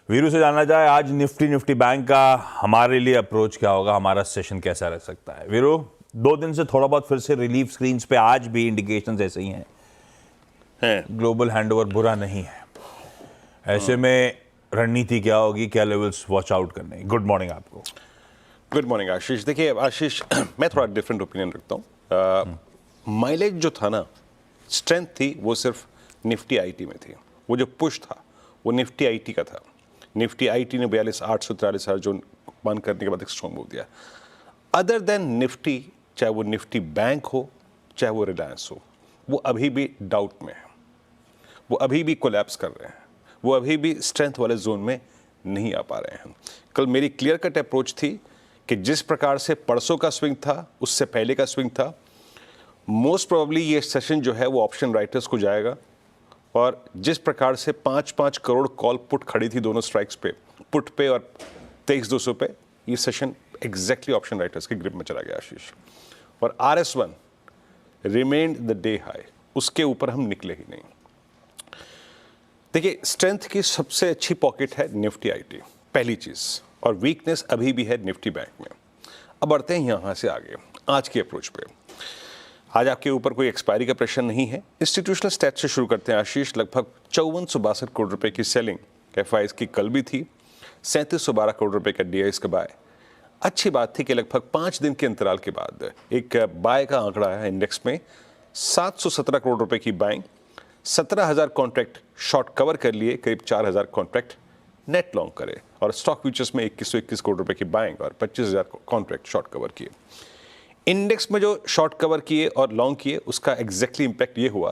वीरू से जानना चाहे आज निफ्टी बैंक का हमारे लिए अप्रोच क्या होगा, हमारा सेशन कैसा रह सकता है। वीरू, 2 दिन से थोड़ा बहुत फिर से रिलीफ स्क्रीन्स पे आज भी इंडिकेशंस ऐसे ही हैं। ग्लोबल हैंडओवर बुरा नहीं है। ऐसे में रणनीति क्या होगी, क्या लेवल्स वॉच आउट करने। गुड मॉर्निंग आपको। गुड मॉर्निंग आशीष। देखिए आशीष, मैं थोड़ा डिफरेंट ओपिनियन रखता हूँ। माइलेज जो था ना, स्ट्रेंथ थी, वो सिर्फ निफ्टी आईटी में थी। वो जो पुश था वो निफ्टी आईटी का था। निफ्टी आईटी ने 42,843 जोन बंद करने के बाद एक स्ट्रॉन्ग मूव दिया। अदर देन निफ्टी, चाहे वो निफ्टी बैंक हो चाहे वो रिलायंस हो, वो अभी भी डाउट में है। वो अभी भी कोलैप्स कर रहे हैं। वो अभी भी स्ट्रेंथ वाले जोन में नहीं आ पा रहे हैं। कल मेरी क्लियर कट अप्रोच थी कि जिस प्रकार से परसों का स्विंग था, उससे पहले का स्विंग था, मोस्ट प्रोबेबली ये सेशन जो है वो ऑप्शन राइटर्स को जाएगा। और जिस प्रकार से 5-5 करोड़ कॉल पुट खड़ी थी दोनों स्ट्राइक्स पे, पुट पे और 23,200 पे, ये सेशन एग्जैक्टली ऑप्शन राइटर्स के ग्रिप में चला गया आशीष। और RS1 remained the day high, उसके ऊपर हम निकले ही नहीं। देखिए, स्ट्रेंथ की सबसे अच्छी पॉकेट है निफ्टी आईटी, पहली चीज, और वीकनेस अभी भी है निफ्टी बैंक में। अब बढ़ते हैं यहां से आगे आज की अप्रोच पे। आज आपके ऊपर कोई एक्सपायरी का प्रेशर नहीं है। इंस्टीट्यूशनल स्टैट से शुरू करते हैं आशीष। लगभग 5462 करोड़ रुपए की सेलिंग एफआईएस की कल भी थी। 3712 करोड़ रुपए का डीआईएस का बाय। अच्छी बात थी कि लगभग 5 दिन के अंतराल के बाद एक बाय का आंकड़ा है इंडेक्स में। 717 करोड़ रुपए की बाइंग, 17,000 कॉन्ट्रैक्ट शॉर्ट कवर कर लिए, करीब 4,000 कॉन्ट्रैक्ट नेट लॉन्ग करे, और स्टॉक फ्यूचर्स में 2121 करोड़ रुपए की बाइंग और 25,000 कॉन्ट्रैक्ट शॉर्ट कवर किए। इंडेक्स में जो शॉर्ट कवर किए और लॉन्ग किए, उसका एग्जैक्टली इंपैक्ट ये हुआ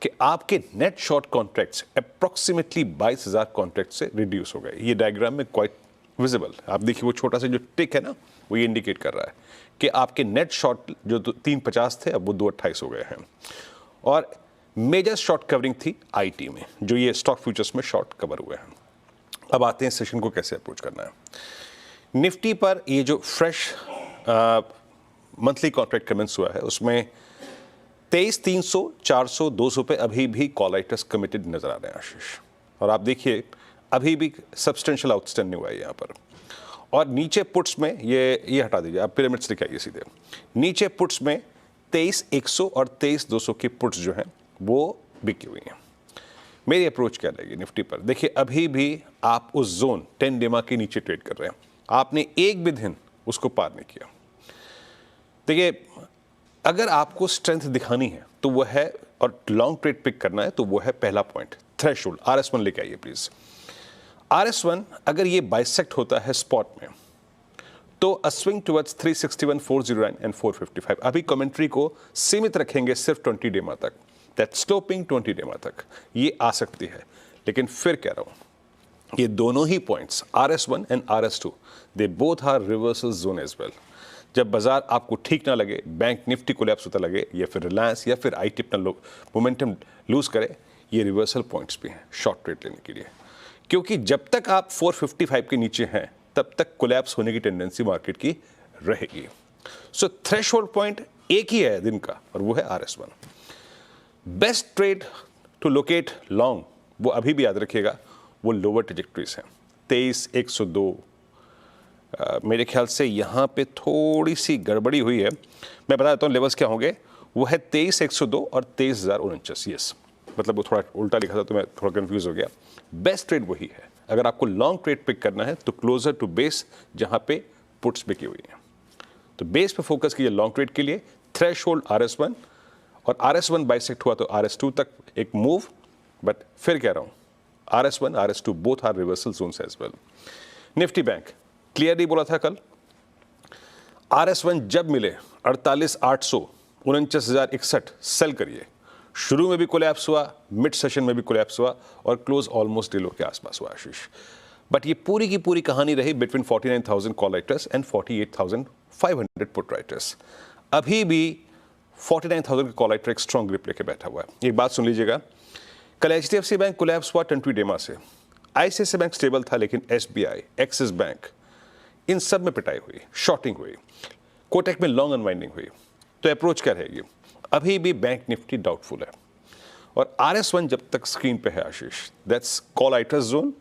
कि आपके net short contracts approximately 22,000 contract से रिड्यूस हो गए। ये डायग्राम में क्वाइट विजिबल, आप देखिए वो छोटा सा जो टिक है ना, वो ये इंडिकेट कर रहा है कि आपके नेट शॉर्ट जो 350 थे, अब वो 228 हो गए हैं। और मेजर शॉर्ट कवरिंग थी आईटी में, जो ये स्टॉक फ्यूचर्स में शॉर्ट कवर हुए हैं। अब आते हैं सेशन को कैसे अप्रोच करना है। निफ्टी पर ये जो फ्रेश मंथली कॉन्ट्रैक्ट कमेंस हुआ है, उसमें 23,300, 400, 200 पे अभी भी कॉल राइटर्स कमिटेड नजर आ रहे हैं आशीष। और आप देखिए अभी भी सब्सटेंशियल आउटस्टैंडिंग हुआ है यहाँ पर। और नीचे पुट्स में ये हटा दीजिए, आप पिरामिड्स दिखाइए सीधे। नीचे पुट्स में 23,100 और 23,200 की पुट्स जो हैं वो बिकी हुई हैं। मेरी अप्रोच क्या रहेगी निफ्टी पर? देखिए, अभी भी आप उस जोन 10 डेमा के नीचे ट्रेड कर रहे हैं। आपने एक भी दिन उसको पार नहीं किया। देखिए, अगर आपको स्ट्रेंथ दिखानी है तो वो है, और लॉन्ग ट्रेड पिक करना है तो वो है पहला पॉइंट, थ्रेशोल्ड। RS1 लेके आइए प्लीज। RS1 अगर ये बाइसेक्ट होता है स्पॉट में, तो अ स्विंग टुवर्ड्स 361, 409 एंड 455। अभी कमेंट्री को सीमित रखेंगे सिर्फ 20 डेमा तक, दैट स्लोपिंग 20 डेमा तक ये आ सकती है। लेकिन फिर कह रहा हूं, ये दोनों ही points RS1 and RS2, they both are reversal zone as well. जब बाजार आपको ठीक ना लगे, बैंक निफ्टी कोलैप्स होता लगे, या फिर रिलायंस या फिर आईटी अपना मोमेंटम लूज करे, ये रिवर्सल पॉइंट्स भी हैं शॉर्ट ट्रेड लेने के लिए। क्योंकि जब तक आप 455 के नीचे हैं, तब तक कोलैप्स होने की टेंडेंसी मार्केट की रहेगी। सो थ्रेशोल्ड पॉइंट एक ही है दिन का, और वो है RS1। Best trade to locate long, वो अभी भी याद रखिएगा, वो लोअर ट्रेजेक्टरीज हैं। 23,102, मेरे ख्याल से यहाँ पे थोड़ी सी गड़बड़ी हुई है। मैं बता देता हूँ लेवल्स क्या होंगे। वो है 23,102 और 23,049। यस, मतलब वो थोड़ा उल्टा लिखा था तो मैं थोड़ा कंफ्यूज हो गया। बेस्ट ट्रेड वही है। अगर आपको लॉन्ग ट्रेड पिक करना है तो क्लोजर टू बेस, जहाँ पे पुट्स बिकी हुई हैं, तो बेस पे फोकस कीजिए लॉन्ग ट्रेड के लिए। थ्रेशोल्ड RS1, और RS1 बाइसेक्ट हुआ तो RS2 तक एक मूव। बट फिर कह रहा हूँ, RS1, RS2 both are reversal zones as well. Nifty bank clearly बोला था कल, RS1 जब मिले 48,800, 49,061 सेल करिए। शुरू में भी कोलैप्स हुआ, मिड सेशन में भी कोलैप्स हुआ, और क्लोज ऑलमोस्ट डिलो के आसपास हुआ आशीष। बट ये पूरी की पूरी कहानी रही between 49,000 call writers and 48,500 put writers. अभी भी 49,000 का कॉल राइटर एक स्ट्रॉन्ग ग्रिप लेके बैठा हुआ है। एक बात सुन लीजिएगा, कल HDFC बैंक कोलैप्स हुआ 20 डेमा से। ICICI बैंक स्टेबल था, लेकिन SBI, एक्सिस बैंक, इन सब में पिटाई हुई, शॉर्टिंग हुई, कोटक में लॉन्ग अनवाइंडिंग हुई। तो अप्रोच क्या रहेगी? अभी भी बैंक निफ्टी डाउटफुल है। और RS1 जब तक स्क्रीन पे है आशीष, दैट्स कॉल राइटर्स जोन,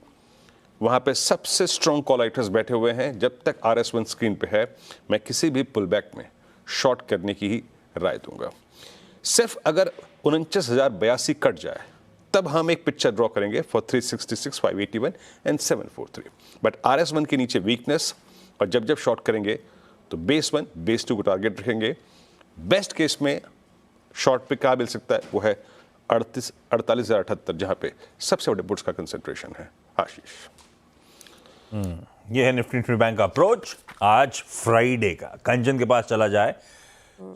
वहाँ पे सबसे स्ट्रॉन्ग कॉल राइटर्स बैठे हुए हैं। जब तक RS1 स्क्रीन पे है, मैं किसी भी पुल बैक में शॉर्ट करने की ही राय दूंगा। सिर्फ अगर 49,082 कट जाए तब हम एक पिक्चर ड्रॉ करेंगे फॉर 366, 581 एंड 743। बट RS1 के नीचे वीकनेस, और जब शॉर्ट करेंगे तो बेस 1, बेस 2 को टारगेट रखेंगे। बेस्ट केस में शॉर्ट पे क्या मिल सकता है, वो है 48,078, जहां पे सबसे बड़े पुट्स का कंसेंट्रेशन है। आशीष, ये है निफ्टी बैंक का अप्रोच आज फ्राइडे का। कंचन के पास चला जाए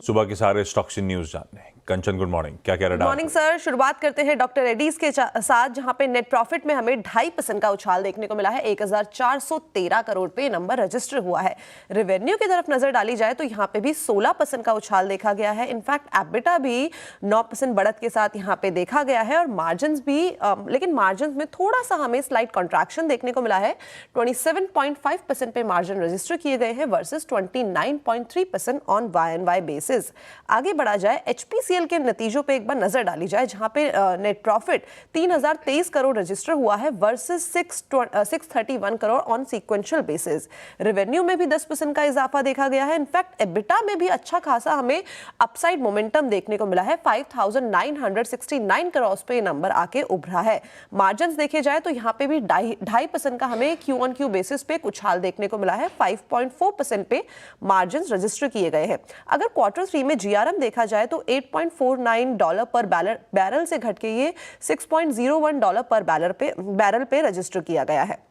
सुबह के सारे स्टॉक्स इन न्यूज जानने। कंचन, गुड मॉर्निंग, क्या कह रहे हैं? मॉर्निंग सर, शुरुआत करते हैं डॉक्टर रेड्डीज के साथ, जहां पे नेट प्रॉफिट में हमें 2.5% का उछाल देखने को मिला है। 1,413 करोड़ पे नंबर रजिस्टर हुआ है। रेवेन्यू की तरफ नजर डाली जाए तो यहाँ पे भी 16% का उछाल देखा गया है। इनफैक्ट एबिटा भी 9% बढ़त के साथ यहाँ पे देखा गया है, और मार्जिन भी लेकिन मार्जिन में थोड़ा सा हमें स्लाइट कॉन्ट्रैक्शन देखने को मिला है। 27.5% पे मार्जिन रजिस्टर किए गए हैं वर्सेस 29.3% ऑन YoY बेसिस। आगे बढ़ा जाए, HPCL के नतीजों पे एक बार नजर डाली जाए, जहां पे नेट प्रॉफिट 3,023 करोड़ रजिस्टर हुआ है versus 631 crore on sequential basis. Revenue में भी 10% का इजाफा देखा गया है। इनफैक्ट एबिटा में भी अच्छा खासा हमें अपसाइड मोमेंटम देखने को मिला है। 5,969 करोड़ पे नंबर आके उभरा है। मार्जिन देखे जाए तो यहाँ पे भी 2.5% का हमें Q-on-Q बेसिस पे उछाल देखने को मिला है। 5.4% पे मार्जिन रजिस्टर किए गए हैं। अगर Q3 में GRM देखा जाए तो $8.49 पर बैरल से घट के ये $6.01 पर बैरल पे रजिस्टर किया गया है।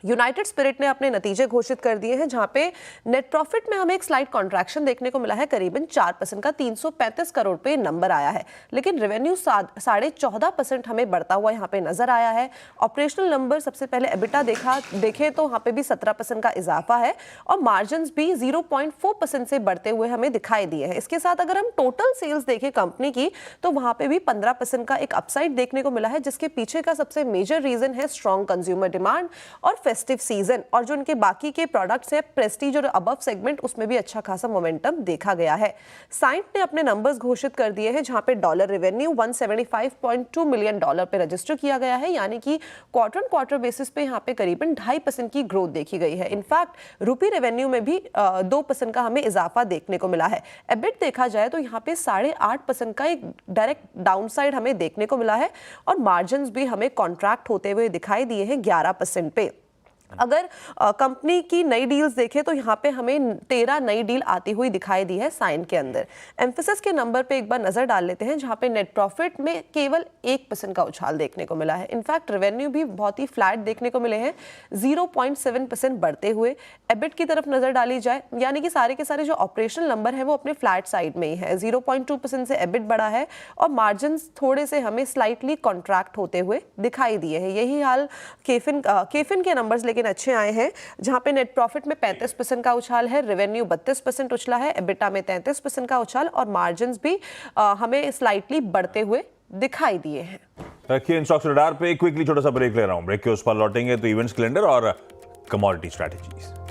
यूनाइटेड स्पिरिट ने अपने नतीजे घोषित कर दिए हैं, जहां पे नेट प्रॉफिट में हमें एक स्लाइट कॉन्ट्रैक्शन देखने को मिला है। करीबन 4% का 335 करोड़ पे नंबर आया है, लेकिन रेवेन्यू 14.5% हमें बढ़ता हुआ यहाँ पे नजर आया है। ऑपरेशनल नंबर सबसे पहले एबिटा देखें तो वहाँ पे भी 17% का इजाफा है, और मार्जिन भी 0.4% से बढ़ते हुए हमें दिखाई दिए हैं। इसके साथ अगर हम टोटल सेल्स देखें कंपनी की, तो वहाँ पे भी 15% का एक अपसाइड देखने को मिला है, जिसके पीछे का सबसे मेजर रीजन है स्ट्रॉन्ग कंज्यूमर डिमांड और फेस्टिव सीजन। और जो उनके बाकी के प्रोडक्ट्स हैं, प्रेस्टीज और अबव सेगमेंट, उसमें भी अच्छा खासा मोमेंटम देखा गया है। साइंट ने अपने नंबर्स घोषित कर दिए हैं, जहां पे डॉलर रेवेन्यू $175.2 मिलियन पे रजिस्टर किया गया है, यानी कि क्वार्टर बेसिस पे यहाँ पे करीबन 2.5% की ग्रोथ देखी गई है। इनफैक्ट रुपी रेवेन्यू में भी 2% का हमें इजाफा देखने को मिला है। एबिट देखा जाए तो यहाँ पे 8.5% का एक डायरेक्ट डाउनसाइड हमें देखने को मिला है, और मार्जिन भी हमें कॉन्ट्रैक्ट होते हुए दिखाई दिए हैं 11% पे। अगर कंपनी की नई डील्स देखें तो यहाँ पे हमें 13 नई डील आती हुई दिखाई दी है साइन के अंदर। एम्फेसिस के नंबर पे एक बार नजर डाल लेते हैं, जहाँ पे नेट प्रॉफिट में केवल 1% का उछाल देखने को मिला है। इनफैक्ट रेवेन्यू भी बहुत ही फ्लैट देखने को मिले हैं, 0.7% बढ़ते हुए। एबिट की तरफ नजर डाली जाए, यानी कि सारे के सारे जो ऑपरेशनल नंबर है वो अपने फ्लैट साइड में ही है। 0.2% से एबिट बढ़ा है, और मार्जिन थोड़े से हमें स्लाइटली कॉन्ट्रैक्ट होते हुए दिखाई दिए हैं। यही हाल केफिन के नंबर्स लेकिन अच्छे आए हैं, जहां पे नेट प्रॉफिट में 35% का उछाल है, रेवेन्यू 32% उछला है, एबिटा में 33% का उछाल, और मार्जिन्स भी हमें स्लाइटली बढ़ते हुए दिखाई दिए हैं। रखिए इन स्टॉक्स रडार पे। क्विकली छोटा सा ब्रेक ले रहा हूं। ब्रेक के उस पर लौटेंगे तो इवेंट्स कैलेंडर और कमोडिटी स्ट्रैटेजीज।